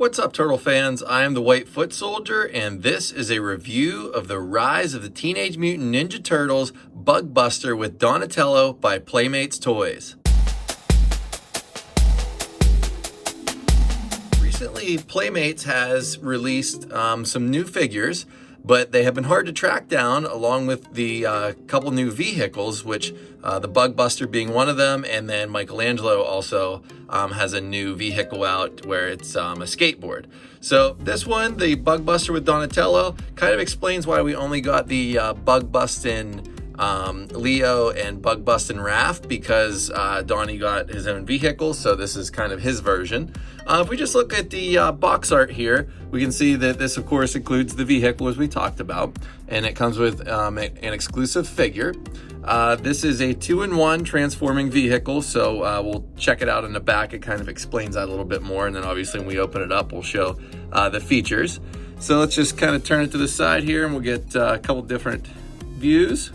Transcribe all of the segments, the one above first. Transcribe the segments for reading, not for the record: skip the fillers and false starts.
What's up, Turtle fans? I am the White Foot Soldier, and this is a review of the Rise of the Teenage Mutant Ninja Turtles Bug Buster with Donatello by Playmates Toys. Recently, Playmates has released some new figures, but they have been hard to track down, along with the couple new vehicles, which the Bug Buster being one of them, and then Michelangelo also has a new vehicle out where it's a skateboard. So this one, the Bug Buster with Donatello, kind of explains why we only got the Bug Bustin' Leo and Bug Bustin' Raph, because Donnie got his own vehicle, so this is kind of his version. If we just look at the box art here, we can see that this, of course, includes the vehicle as we talked about, and it comes with an exclusive figure. This is a 2-in-1 transforming vehicle, so we'll check it out in the back. It kind of explains that a little bit more, and then obviously when we open it up, we'll show the features. So let's just kind of turn it to the side here, and we'll get a couple different views.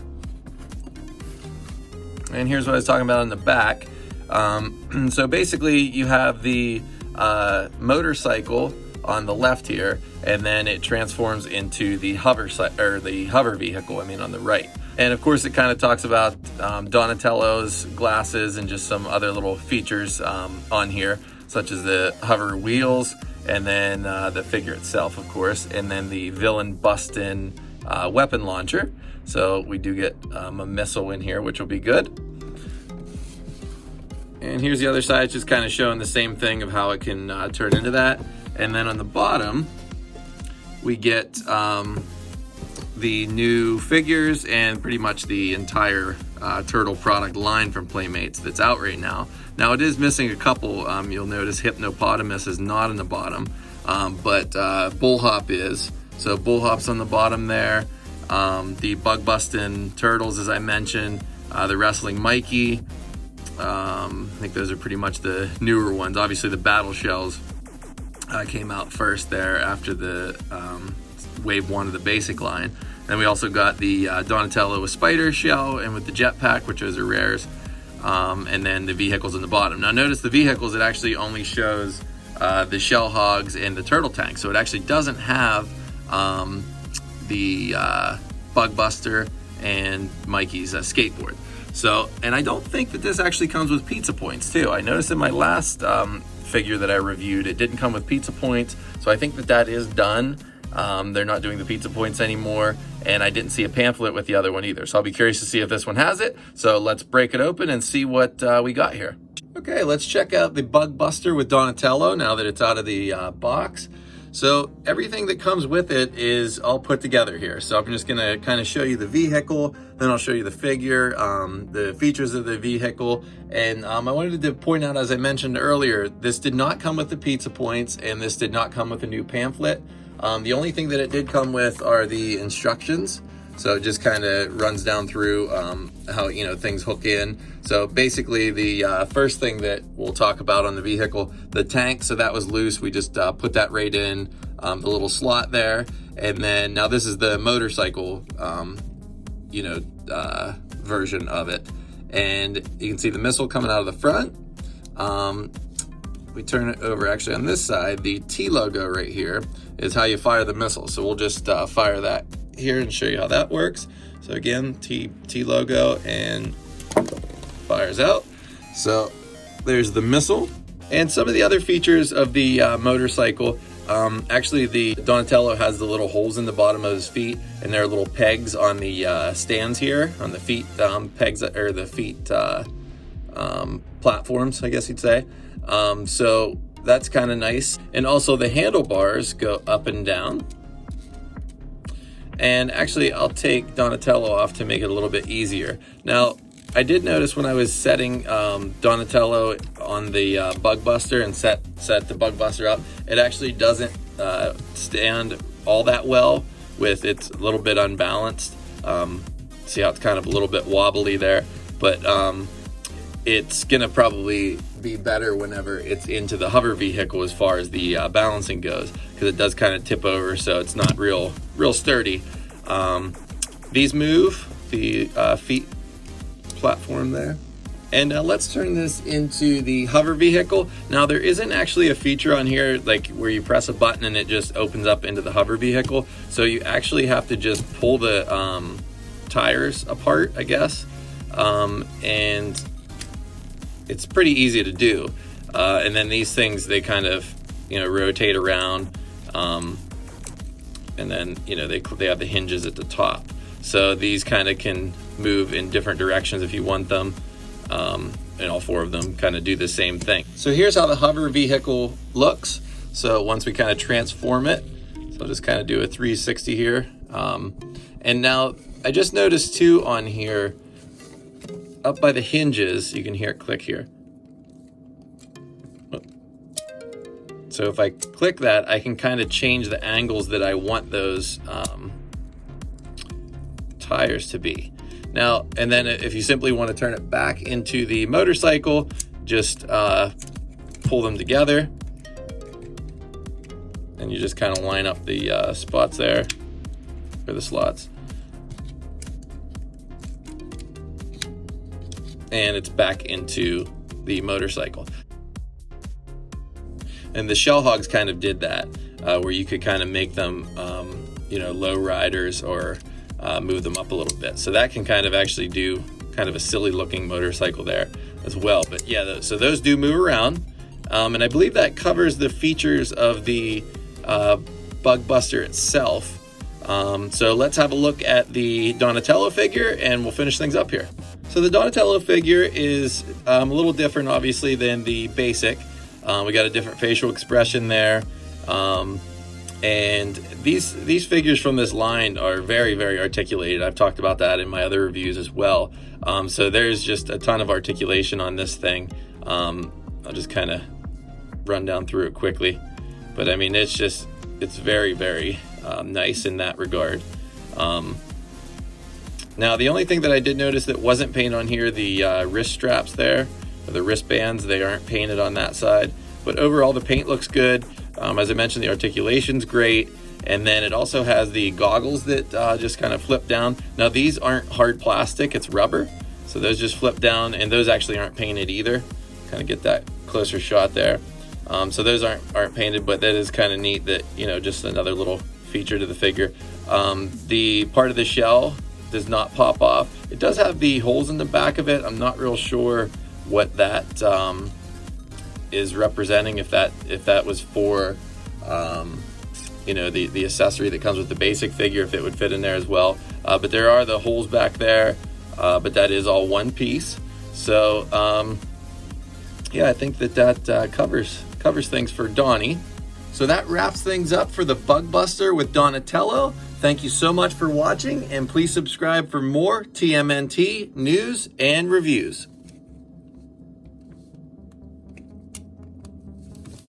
And here's what I was talking about in the back. So basically, you have the motorcycle on the left here, and then it transforms into the hover vehicle, on the right. And of course, it kind of talks about Donatello's glasses and just some other little features on here, such as the hover wheels, and then the figure itself, of course, and then the villain bustin' weapon launcher. So we do get a missile in here, which will be good. And here's the other side, it's just kind of showing the same thing of how it can turn into that. And then on the bottom, we get the new figures and pretty much the entire turtle product line from Playmates that's out right now. Now it is missing a couple. You'll notice Hypnopotamus is not in the bottom, but Bullhop is. So Bullhop's on the bottom there. The Bug Bustin' Turtles, as I mentioned, the Wrestling Mikey. I think those are pretty much the newer ones. Obviously the Battle Shells came out first there after the wave 1 of the basic line. Then we also got the Donatello with Spider Shell and with the Jetpack, which are rares, and then the vehicles on the bottom. Now notice the vehicles, it actually only shows the Shell Hogs and the Turtle Tank, so it actually doesn't have the Bug Buster and Mikey's skateboard. So, and I don't think that this actually comes with pizza points too. I noticed in my last figure that I reviewed, it didn't come with pizza points, so I think that that is done. They're not doing the pizza points anymore, and I didn't see a pamphlet with the other one either. So I'll be curious to see if this one has it. So let's break it open and see what we got here. Okay, let's check out the Bug Buster with Donatello now that it's out of the box. So everything that comes with it is all put together here. So I'm just gonna kind of show you the vehicle, then I'll show you the figure, the features of the vehicle. And I wanted to point out, as I mentioned earlier, this did not come with the pizza points, and this did not come with a new pamphlet. The only thing that it did come with are the instructions. So it just kind of runs down through how things hook in. So basically the first thing that we'll talk about on the vehicle, the tank, so that was loose. We just put that right in the little slot there. And then now this is the motorcycle version of it. And you can see the missile coming out of the front. We turn it over actually on this side, the T logo right here is how you fire the missile. So we'll just fire that here and show you how that works. So again, T logo, and fires out. So there's the missile. And some of the other features of the motorcycle, actually the Donatello has the little holes in the bottom of his feet, and there are little pegs on the stands here, on the feet pegs, or the feet platforms, I guess you'd say. So that's kind of nice. And also the handlebars go up and down. And actually, I'll take Donatello off to make it a little bit easier. Now, I did notice when I was setting Donatello on the Bug Buster and set the Bug Buster up, it actually doesn't stand all that well with it's a little bit unbalanced. See how it's kind of a little bit wobbly there, but it's gonna probably be better whenever it's into the hover vehicle as far as the balancing goes, because it does kind of tip over, so it's not real sturdy. These move, the feet platform there. And let's turn this into the hover vehicle. Now there isn't actually a feature on here like where you press a button and it just opens up into the hover vehicle. So you actually have to just pull the tires apart, I guess. And it's pretty easy to do. And then these things, they kind of, rotate around. And then, they have the hinges at the top. So these kind of can move in different directions if you want them. And all four of them kind of do the same thing. So here's how the hover vehicle looks. So once we kind of transform it, so I'll just kind of do a 360 here. And now I just noticed too on here, up by the hinges, you can hear it click here. So if I click that, I can kind of change the angles that I want those tires to be. Now, and then if you simply want to turn it back into the motorcycle, just pull them together. And you just kind of line up the spots there, or the slots. And it's back into the motorcycle. And the Shell Hogs kind of did that, where you could kind of make them, low riders or move them up a little bit. So that can kind of actually do kind of a silly looking motorcycle there as well. But yeah, so those do move around. And I believe that covers the features of the Bug Buster itself. So let's have a look at the Donatello figure and we'll finish things up here. So the Donatello figure is a little different obviously than the basic. We got a different facial expression there. And these figures from this line are very, very articulated. I've talked about that in my other reviews as well. So there's just a ton of articulation on this thing. I'll just kind of run down through it quickly. But I mean, it's very, very nice in that regard. Now, the only thing that I did notice that wasn't painted on here, the wrist straps there, or the wristbands, they aren't painted on that side. But overall, the paint looks good. As I mentioned, the articulation's great. And then it also has the goggles that just kind of flip down. Now, these aren't hard plastic, it's rubber. So those just flip down, and those actually aren't painted either. Kind of get that closer shot there. So those aren't painted, but that is kind of neat that, just another little feature to the figure. The part of the shell does not pop off. It does have the holes in the back of it. I'm not real sure what that is representing, if that was for the accessory that comes with the basic figure, if it would fit in there as well. But there are the holes back there, but that is all one piece. So I think that covers things for Donnie. So that wraps things up for the Bug Buster with Donatello. Thank you so much for watching, and please subscribe for more TMNT news and reviews.